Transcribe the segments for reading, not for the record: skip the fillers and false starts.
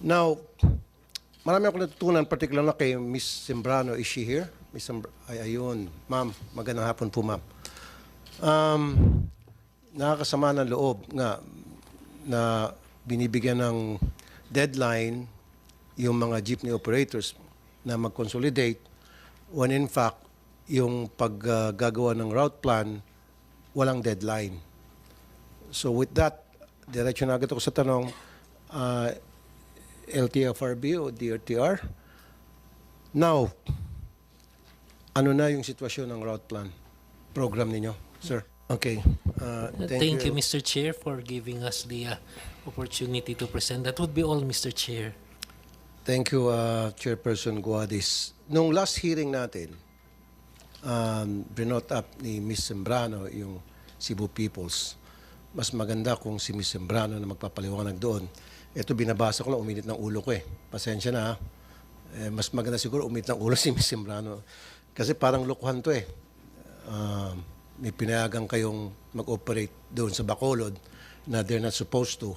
Now, marami akong natutunan, particular na kay Miss Sembrano. Is she here? Miss Sembrano, ay, ayun. Ma'am, magandang hapon po, ma'am. Um, Nakakasama ng loob nga na binibigyan ng deadline yung mga jeepney operators na mag-consolidate when in fact, yung paggagawa ng route plan, walang deadline. So with that, diretso na agad ako sa tanong, LTFRB o DRTR. Now, ano na yung sitwasyon ng route plan program ninyo, sir? Okay. Thank you, Mr. Chair, for giving us the opportunity to present. That would be all, Mr. Chair. Thank you, Chairperson Guadis. Nung last hearing natin, brinot up ni Miss Sembrano yung Cebu Peoples. Mas maganda kung si Miss Sembrano na magpapaliwanag doon. Ito binabasa ko lang, uminit ng ulo ko eh. Pasensya na ha. Mas maganda siguro uminit ng ulo si Miss Sembrano. Kasi parang lokohan to eh. May pinayagan kayong mag-operate doon sa Bacolod na they're not supposed to.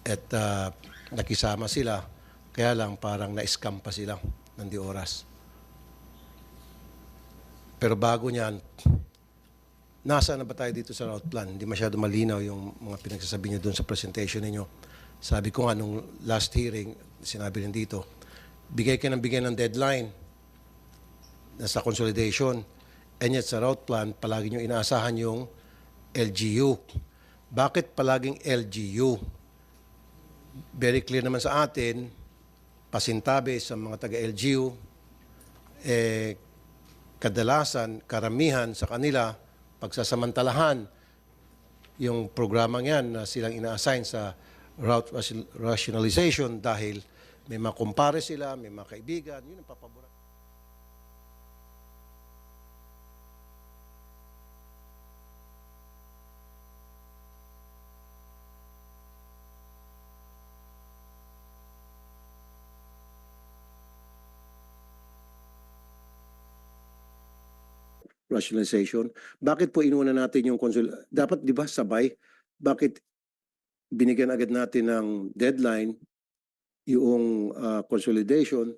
At nakisama sila. Kaya lang parang na-scam pa sila ng di oras. Pero bago niyan, nasaan na ba tayo dito sa route plan? Hindi masyado malinaw yung mga pinagsasabi niyo doon sa presentation niyo. Sabi ko nga nung last hearing, sinabi rin dito, bigay ng deadline na sa consolidation. And yet sa route plan, palagi niyo inaasahan yung LGU. Bakit palaging LGU? Very clear naman sa atin, pasintabi sa mga taga-LGU, kadalasan, karamihan sa kanila, pagsasamantalahan yung programang yan na silang ina-assign sa route rationalization dahil may mga kumpare sila, may mga kaibigan, yun ang papaboran. Rationalization. Bakit po inuna natin yung dapat di ba sabay? Bakit binigyan agad natin ng deadline yung consolidation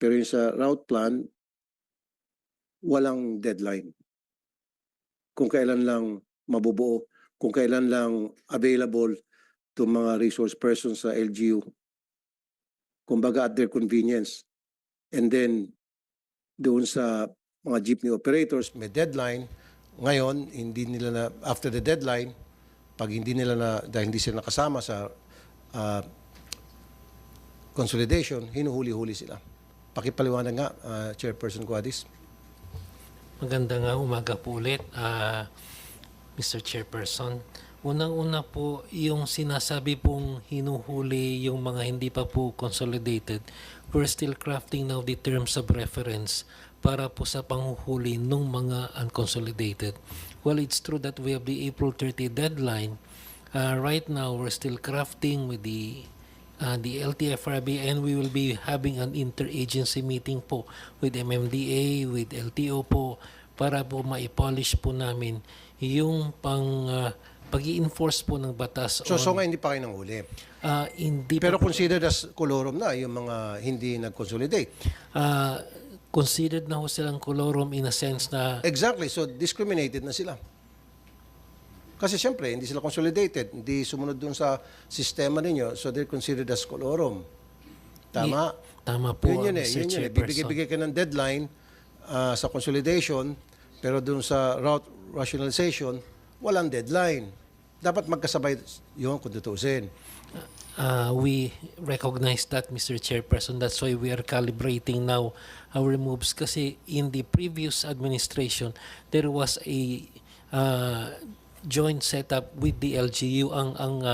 pero yung sa route plan walang deadline? Kung kailan lang mabubuo, kung kailan lang available to mga resource persons sa LGU. Kumbaga at their convenience. And then doon sa mga jeepney operators, may deadline. Ngayon, hindi nila na, after the deadline, pag hindi nila na, dahil hindi sila nakasama sa consolidation, hinuhuli-huli sila. Pakipaliwanag nga, Chairperson Guadis. Magandang umaga po ulit, Mr. Chairperson. Unang-una po, yung sinasabi pong hinuhuli yung mga hindi pa po consolidated, we're still crafting now the terms of reference para po sa panghuhuli ng mga unconsolidated. Well, it's true that we have the April 30 deadline. Right now, we're still crafting with the LTFRB, and we will be having an interagency meeting po with MMDA, with LTO po, para po ma-polish po namin yung pag-i-enforce po ng batas. So nga hindi pa kayo nanghuli. Hindi Pero pa, considered as colorum na yung mga hindi nag-consolidate. considered na ho silang colorum in a sense na Exactly. So discriminated na sila. Kasi siyempre, hindi sila consolidated. Hindi sumunod dun sa sistema ninyo. So they're considered as colorum. Tama? tama po, Yun eh. Mr. Yun eh. Chairperson. Bibigay-bigay ka ng deadline sa consolidation, pero dun sa route rationalization, walang deadline. Dapat magkasabay yun kung tutuusin. We recognize that, Mr. Chairperson. That's why we are calibrating now our moves. Kasi in the previous administration, there was a joint setup with the LGU. Ang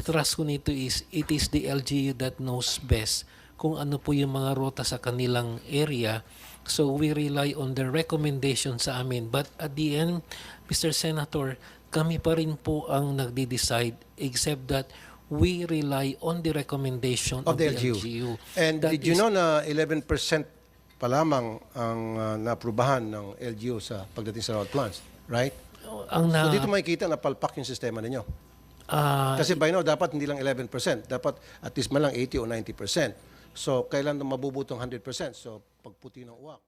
thrust ko nito is, it is the LGU that knows best kung ano po yung mga rota sa kanilang area. So we rely on the recommendation sa amin. But at the end, Mr. Senator, kami pa rin po ang nagde-decide, except that we rely on the recommendation of the LGU. And That did you is- know na 11% pa lamang ang naaprubahan ng LGU sa pagdating sa route plans? Right? ang So na, dito makikita na palpak yung sistema ninyo. Kasi by now, dapat hindi lang 11%. Dapat at least man lang 80 o 90%. So, kailan na mabubutong 100%? So, pagputi ng uwak.